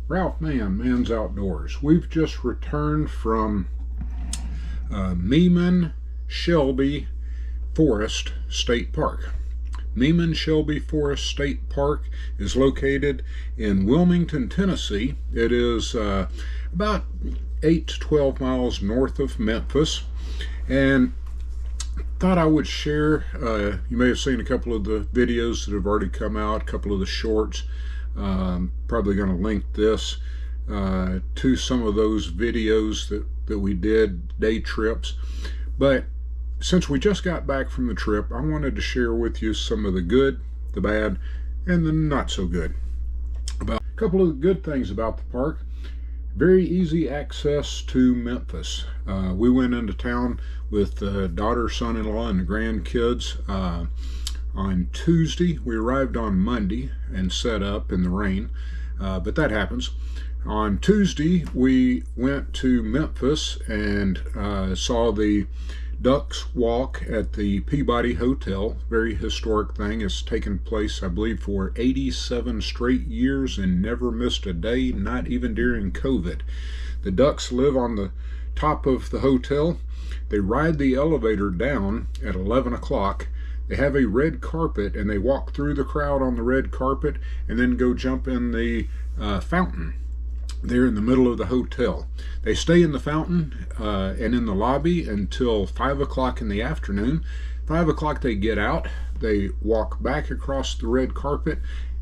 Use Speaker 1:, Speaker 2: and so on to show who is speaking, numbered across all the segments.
Speaker 1: Ralph Mann, Man's Outdoors. We've just returned from Meeman Shelby Forest State Park. Meeman Shelby Forest State Park is located in Wilmington, Tennessee. It is about 8 to 12 miles north of Memphis, and thought I would share, you may have seen a couple of the videos that have already come out, a couple of the shorts. Probably going to link this to some of those videos that we did, day trips. But since we just got back from the trip, I wanted to share with you some of the good, the bad, and the not so good. About a couple of the good things about the park: very easy access to Memphis. We went into town with daughter, son-in-law, and the grandkids on Tuesday. We arrived on Monday and set up in the rain, but that happens. On Tuesday, we went to Memphis and saw the Ducks Walk at the Peabody Hotel. Very historic thing. It's taken place, I believe, for 87 straight years and never missed a day, not even during COVID. The ducks live on the top of the hotel. They ride the elevator down at 11 o'clock. They have a red carpet, and they walk through the crowd on the red carpet and then go jump in the fountain there in the middle of the hotel. They stay in the fountain and in the lobby until 5 o'clock in the afternoon. 5 o'clock they get out. They walk back across the red carpet,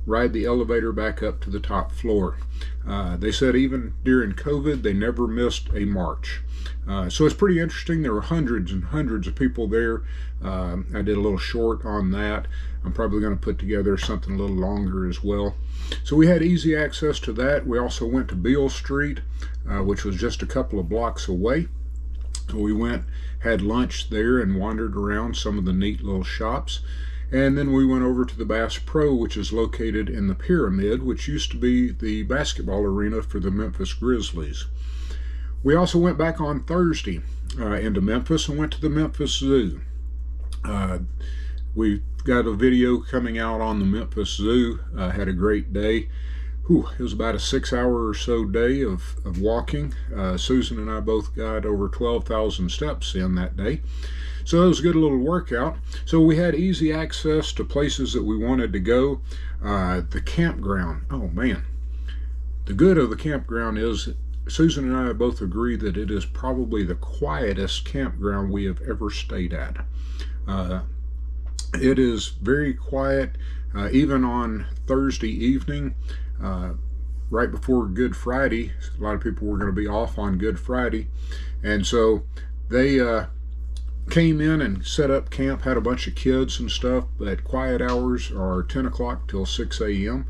Speaker 1: ride the elevator back up to the top floor. They said even during COVID, they never missed a march. So it's pretty interesting. There were hundreds and hundreds of people there. I did a little short on that. I'm probably going to put together something a little longer as well. So we had easy access to that. We also went to Beale Street, which was just a couple of blocks away. So we went, had lunch there, and wandered around some of the neat little shops. And then we went over to the Bass Pro, which is located in the Pyramid, which used to be the basketball arena for the Memphis Grizzlies. We also went back on Thursday into Memphis and went to the Memphis Zoo. We got a video coming out on the Memphis Zoo. Had a great day. It was about a 6-hour or so day of walking. Susan and I both got over 12,000 steps in that day. So it was a good little workout. So we had easy access to places that we wanted to go. The campground, oh man. The good of the campground is Susan and I both agree that it is probably the quietest campground we have ever stayed at. It is very quiet, even on Thursday evening, right before Good Friday. A lot of people were going to be off on Good Friday, and so they came in and set up camp, had a bunch of kids and stuff, but quiet hours are 10 o'clock till 6 a.m.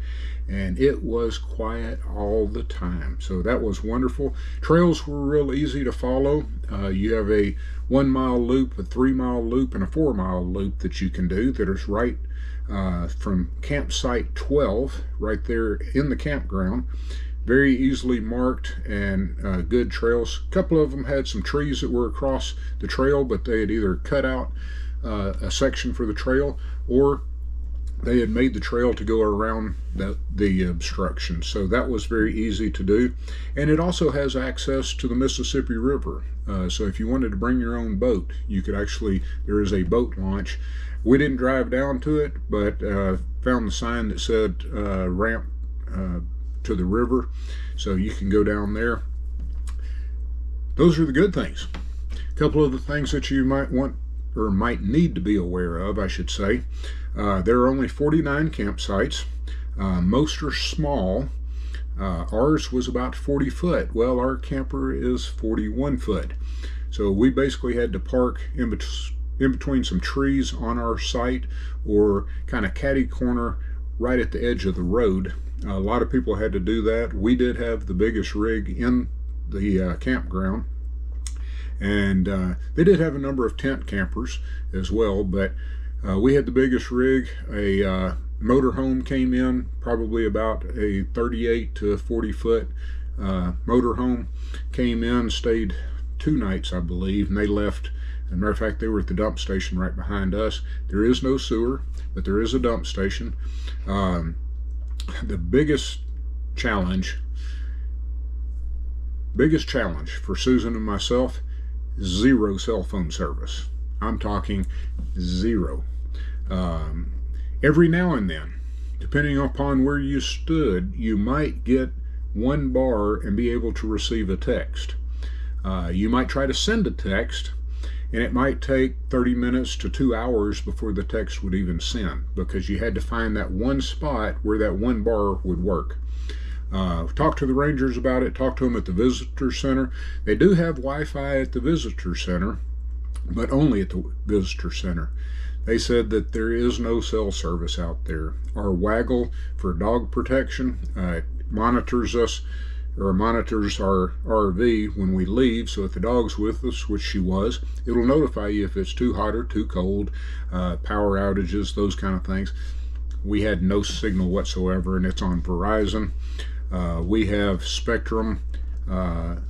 Speaker 1: and it was quiet all the time. So that was wonderful. Trails were real easy to follow. You have a 1 mile loop, a 3 mile loop, and a 4 mile loop that you can do that is right from campsite 12 right there in the campground. Very easily marked and good trails. A couple of them had some trees that were across the trail, but they had either cut out a section for the trail, or they had made the trail to go around the obstruction. So that was very easy to do. And it also has access to the Mississippi River. So if you wanted to bring your own boat, you could actually, there is a boat launch. We didn't drive down to it, but found the sign that said ramp to the river, so you can go down there. Those are the good things. A couple of the things that you might want or might need to be aware of, I should say. There are only 49 campsites. Most are small. Ours was about 40 foot. Well, our camper is 41 foot. So we basically had to park in between some trees on our site, or kind of catty corner right at the edge of the road. A lot of people had to do that. We did have the biggest rig in the campground, and they did have a number of tent campers as well, but we had the biggest rig. A motorhome came in, probably about a 38 to 40 foot motorhome came in, stayed 2 nights, I believe, and they left. As a matter of fact, they were at the dump station right behind us. There is no sewer, but there is a dump station. The biggest challenge biggest challenge for Susan and myself, zero cell phone service. I'm talking zero. Every now and then, depending upon where you stood, you might get one bar and be able to receive a text. You might try to send a text, and it might take 30 minutes to 2 hours before the text would even send, because you had to find that one spot where that one bar would work. Talk to the rangers about it, talk to them at the visitor center. They do have Wi-Fi at the visitor center, but only at the visitor center. They said that there is no cell service out there. Our Waggle for dog protection monitors us, or monitors our RV when we leave, so if the dog's with us, which she was, it'll notify you if it's too hot or too cold, power outages, those kind of things. We had no signal whatsoever, and it's on Verizon. We have Spectrum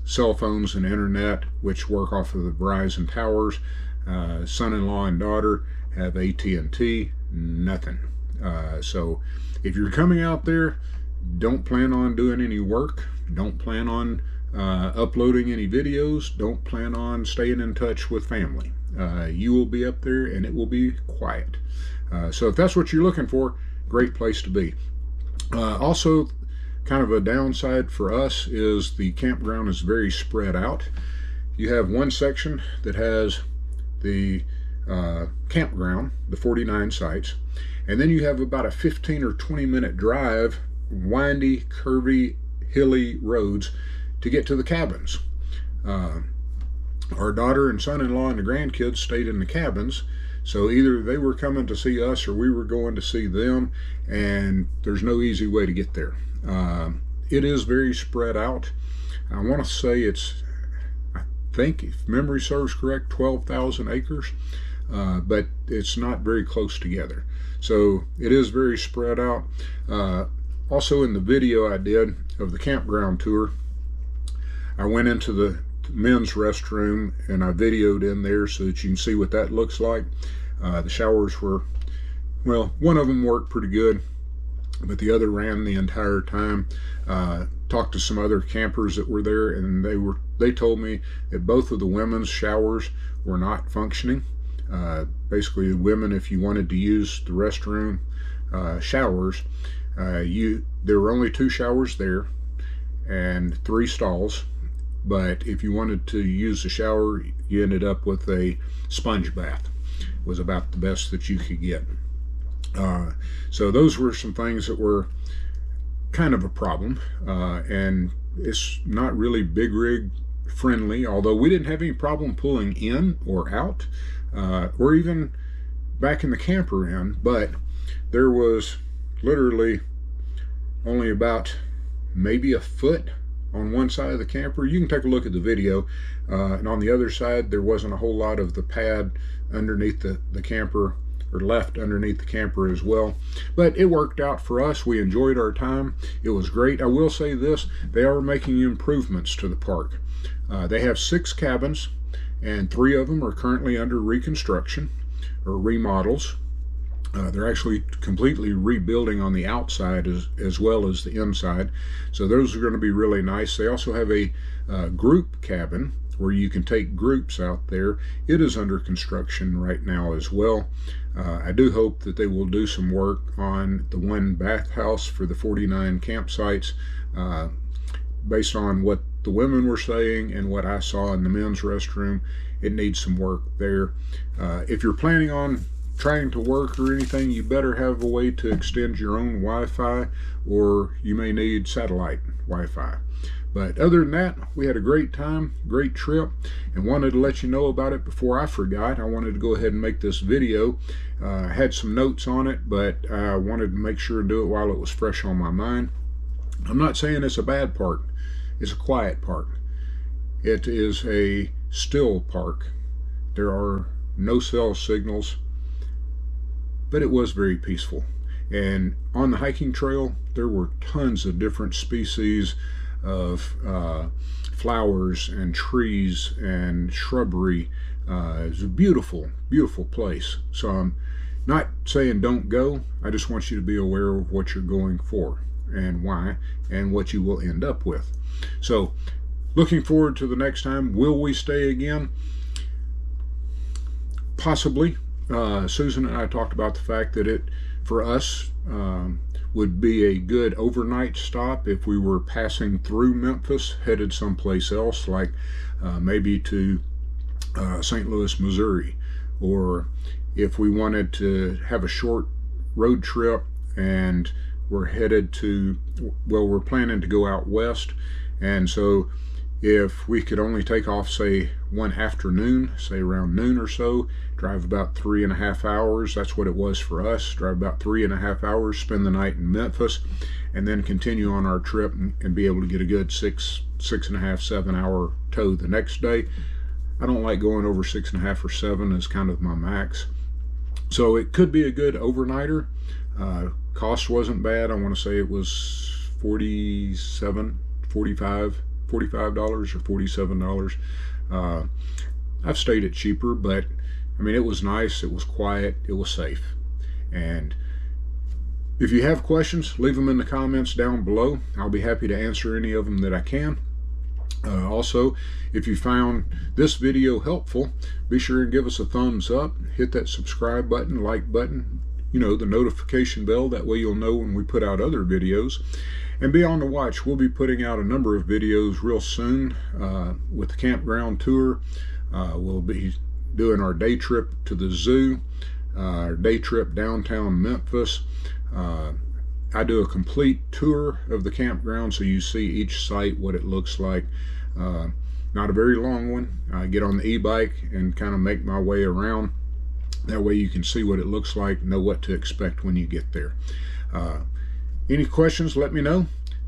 Speaker 1: cell phones and internet, which work off of the Verizon towers. Son-in-law and daughter have AT&T, nothing. So if you're coming out there, don't plan on doing any work, don't plan on uploading any videos, don't plan on staying in touch with family. You will be up there and it will be quiet. So if that's what you're looking for, great place to be. Also, kind of a downside for us is the campground is very spread out. You have one section that has the campground, the 49 sites, and then you have about a 15 or 20 minute drive, windy, curvy, hilly roads to get to the cabins. Our daughter and son-in-law and the grandkids stayed in the cabins, so either they were coming to see us or we were going to see them, and there's no easy way to get there. It is very spread out. I want to say it's, I think if memory serves correct, 12,000 acres, but it's not very close together. So it is very spread out. Also, in the video I did of the campground tour, I went into the men's restroom and I videoed in there so that you can see what that looks like. The showers were, well, one of them worked pretty good, but the other ran the entire time. Talked to some other campers that were there, and they told me that both of the women's showers were not functioning. Basically, the women, if you wanted to use the restroom showers, there were only 2 showers there and 3 stalls, but if you wanted to use the shower, you ended up with a sponge bath. It was about the best that you could get. So those were some things that were kind of a problem, and it's not really big rig friendly, although we didn't have any problem pulling in or out, or even back in the camper in, but there was literally only about maybe a foot on one side of the camper. You can take a look at the video, and on the other side there wasn't a whole lot of the pad underneath the camper, or left underneath the camper as well. But it worked out for us. We enjoyed our time. It was great. I will say this, they are making improvements to the park. They have 6 cabins, and 3 of them are currently under reconstruction or remodels. They're actually completely rebuilding on the outside as well as the inside. So those are going to be really nice. They also have a group cabin where you can take groups out there. It is under construction right now as well. I do hope that they will do some work on the one bathhouse for the 49 campsites. Based on what the women were saying and what I saw in the men's restroom, it needs some work there. If you're planning on trying to work or anything, you better have a way to extend your own Wi-Fi, or you may need satellite Wi-Fi. But other than that, we had a great time, great trip, and wanted to let you know about it before I forgot. I wanted to go ahead and make this video. I had some notes on it, but I wanted to make sure to do it while it was fresh on my mind. I'm not saying it's a bad park. It's a quiet park. It is a still park. There are no cell signals, but it was very peaceful. And on the hiking trail, there were tons of different species of flowers and trees and shrubbery. It was a beautiful, beautiful place. So I'm not saying don't go. I just want you to be aware of what you're going for and why and what you will end up with. So looking forward to the next time. Will we stay again? Possibly. Susan and I talked about the fact that it, for us, would be a good overnight stop if we were passing through Memphis, headed someplace else, like maybe to St. Louis, Missouri, or if we wanted to have a short road trip and we're headed to, well, we're planning to go out west, and so if we could only take off, say, one afternoon, say around noon or so, drive about 3.5 hours. That's what it was for us. Drive about 3.5 hours, spend the night in Memphis, and then continue on our trip and be able to get a good 6.5, 7 hour tow the next day. I don't like going over 6.5 or 7 as kind of my max. So it could be a good overnighter. Cost wasn't bad. I want to say it was $45 or $47. I've stayed at cheaper, but I mean, it was nice, it was quiet, it was safe. And if you have questions, leave them in the comments down below. I'll be happy to answer any of them that I can. Also, if you found this video helpful, be sure and give us a thumbs up, hit that subscribe button, like button, you know, the notification bell. That way you'll know when we put out other videos. And be on the watch. We'll be putting out a number of videos real soon with the campground tour. We'll be doing our day trip to the zoo, our day trip downtown Memphis. I do a complete tour of the campground so you see each site, what it looks like. Not a very long one. I get on the e-bike and kind of make my way around. That way you can see what it looks like, know what to expect when you get there. Any questions, let me know.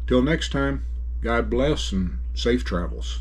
Speaker 1: Till next time, God bless and safe travels.